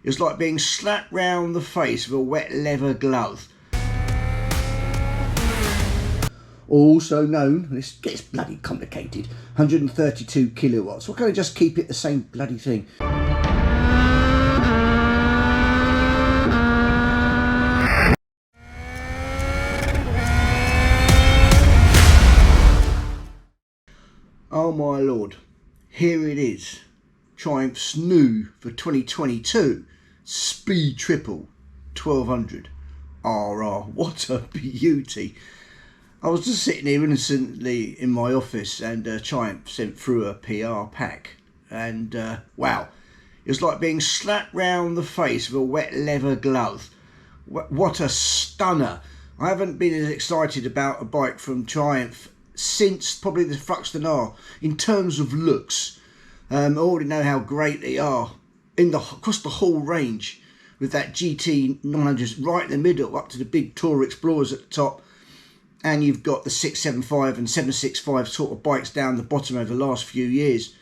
It was like being slapped round the face with a wet leather glove. Also known, this gets bloody complicated, 132 kilowatts. Why can't I just keep it the same bloody thing? Oh my lord, here it is. Triumph's new for 2022 Speed Triple 1200 RR. What a beauty. I was just sitting here innocently in my office and Triumph sent through a PR pack and wow, it was like being slapped round the face with a wet leather glove. What a stunner. I haven't been as excited about a bike from Triumph since probably the Thruxton R in terms of looks. I already know how great they are across the whole range, with that GT 900s right in the middle up to the big Tourer Explorers at the top, and you've got the 675 and 765 sort of bikes down the bottom over the last few years.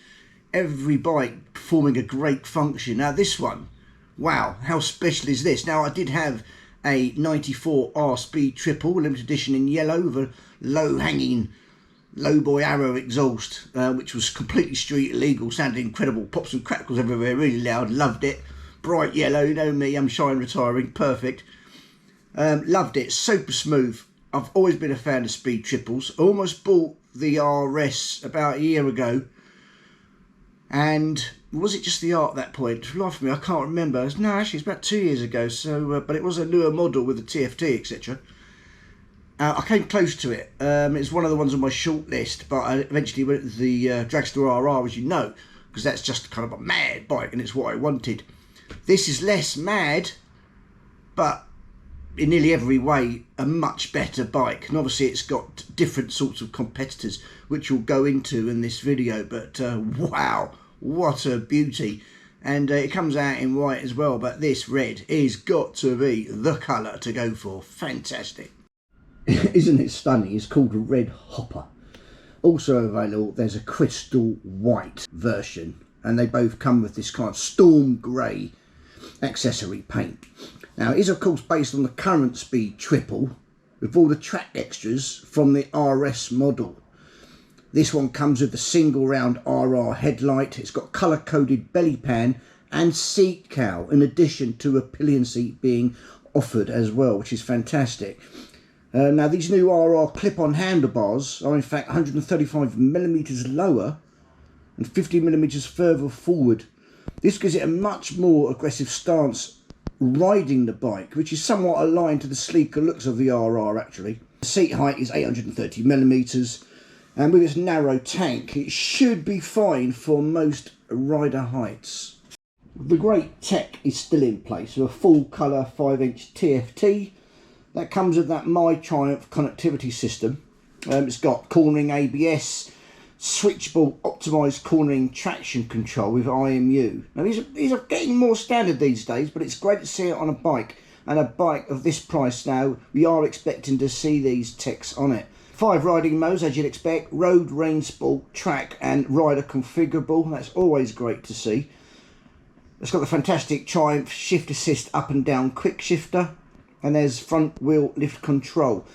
Every bike performing a great function. Now this one, wow, how special is this? Now I did have a 94R Speed Triple limited edition in yellow with a low hanging low boy arrow exhaust, which was completely street illegal, sounded incredible, pops and crackles everywhere, really loud, loved it. Bright yellow, you know me, I'm shy and retiring, perfect. Loved it, super smooth. I've always been a fan of Speed Triples. I almost bought the RS about a year ago, and was it just the R at that point? For the life of me, I can't remember. No, actually it's about 2 years ago, so but it was a newer model with a TFT, etc. I came close to it. It's one of the ones on my short list, but I eventually went with the Dragster RR, as you know, because that's just kind of a mad bike and it's what I wanted. This is less mad, but in nearly every way a much better bike, and obviously it's got different sorts of competitors which we'll go into in this video, but wow, what a beauty. And it comes out in white as well, but this red is got to be the colour to go for. Fantastic. Isn't it stunning? It's called a Red Hopper. Also available, there's a crystal white version, and they both come with this kind of storm grey accessory paint. Now it is of course based on the current Speed Triple with all the track extras from the RS model. This one comes with the single round RR headlight. It's got colour coded belly pan and seat cowl, in addition to a pillion seat being offered as well, which is fantastic. Now these new RR clip-on handlebars are in fact 135mm lower and 50mm further forward. This gives it a much more aggressive stance riding the bike, which is somewhat aligned to the sleeker looks of the RR actually. The seat height is 830mm, and with its narrow tank it should be fine for most rider heights. The great tech is still in place with a full colour 5-inch TFT. That comes with that My Triumph connectivity system. It's got cornering ABS, switchable optimised cornering traction control with IMU. Now these are getting more standard these days, but it's great to see it on a bike, and a bike of this price now, we are expecting to see these techs on it. 5 riding modes as you'd expect: road, rain, sport, track and rider configurable. That's always great to see. It's got the fantastic Triumph shift assist up and down quick shifter, and there's front wheel lift control.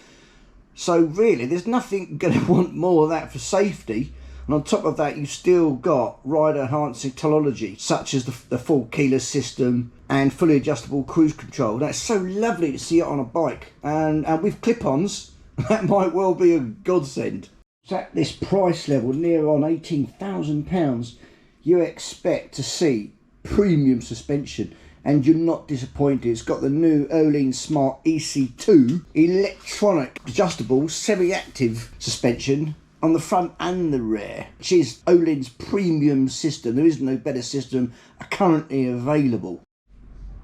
So really there's nothing going to want more of that for safety, and on top of that you've still got rider enhancing technology such as the full keyless system and fully adjustable cruise control. That's so lovely to see it on a bike, and with clip-ons that might well be a godsend. So at this price level, near on £18,000, you expect to see premium suspension, and you're not disappointed. It's got the new Öhlins Smart EC2 electronic adjustable semi-active suspension on the front and the rear, which is Öhlins premium system. There is no better system currently available.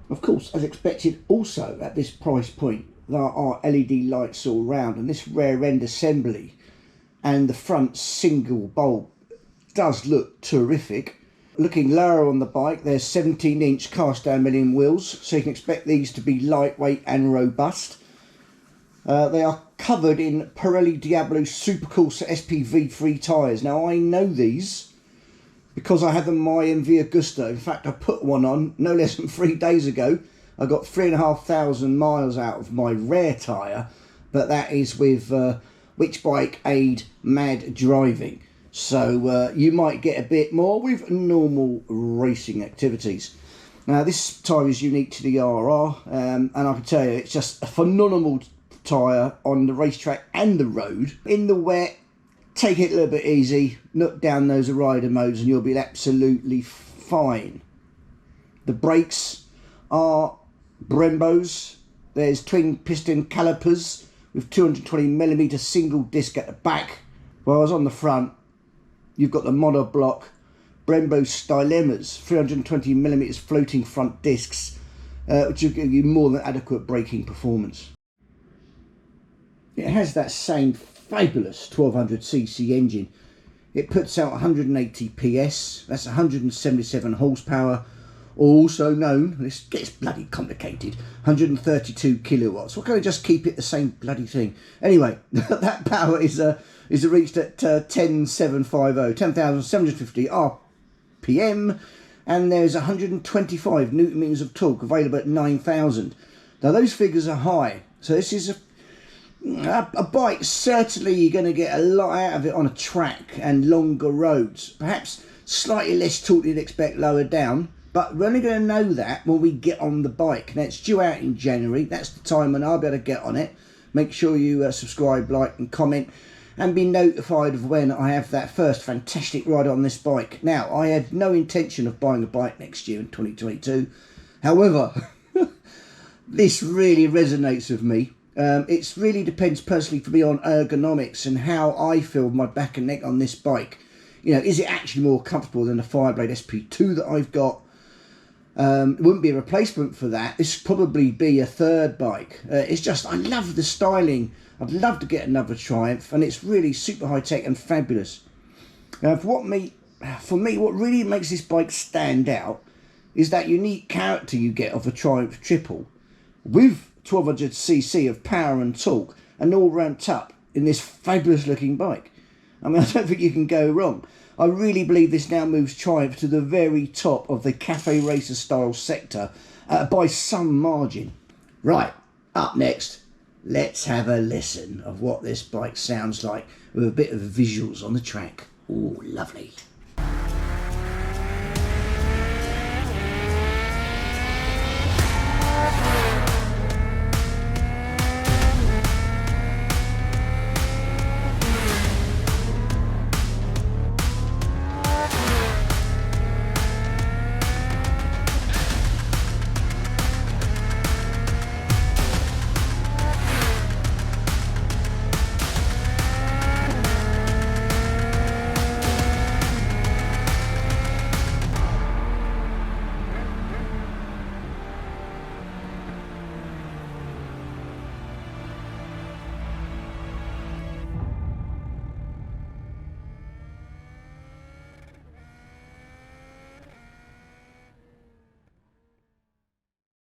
Of course, as expected, also at this price point there are LED lights all round, and this rear end assembly and the front single bulb does look terrific. Looking lower on the bike, there's 17-inch cast aluminium wheels, so you can expect these to be lightweight and robust. They are covered in Pirelli Diablo Supercourse SPV3 tyres. Now I know these because I had the MV Augusta. In fact, I put one on no less than 3 days ago. I got 3,500 miles out of my rare tyre, but that is with Which Bike Aid Mad Driving. So you might get a bit more with normal racing activities. Now this tyre is unique to the RR, and I can tell you it's just a phenomenal tyre on the racetrack and the road. In the wet, take it a little bit easy, knock down those rider modes and you'll be absolutely fine. The brakes are Brembos. There's twin piston calipers with 220mm single disc at the back. Whereas on the front, you've got the monoblock Brembo Stylemas, 320mm floating front discs, which will give you more than adequate braking performance. It has that same fabulous 1200cc engine. It puts out 180 PS, that's 177 horsepower, also known, this gets bloody complicated, 132 kilowatts. Why can't I just keep it the same bloody thing? Anyway, that power is reached at 10,750 RPM, and there's 125 newton meters of torque available at 9,000. Now those figures are high, so this is a bike. Certainly you're going to get a lot out of it on a track and longer roads. Perhaps slightly less torque than you'd expect lower down, but we're only going to know that when we get on the bike. Now it's due out in January. That's the time when I'll be able to get on it. Make sure you subscribe, like and comment, and be notified of when I have that first fantastic ride on this bike. Now, I had no intention of buying a bike next year in 2022. However, this really resonates with me. It really depends personally for me on ergonomics and how I feel my back and neck on this bike. You know, is it actually more comfortable than the Fireblade SP2 that I've got? It wouldn't be a replacement for that. This would probably be a third bike. It's just, I love the styling. I'd love to get another Triumph, and it's really super high tech and fabulous. Now, for me, what really makes this bike stand out is that unique character you get of a Triumph Triple with 1200cc of power and torque, and all ramped up in this fabulous looking bike. I mean, I don't think you can go wrong. I really believe this now moves Triumph to the very top of the cafe racer style sector by some margin. Right, up next, let's have a listen of what this bike sounds like with a bit of visuals on the track. Oh, lovely.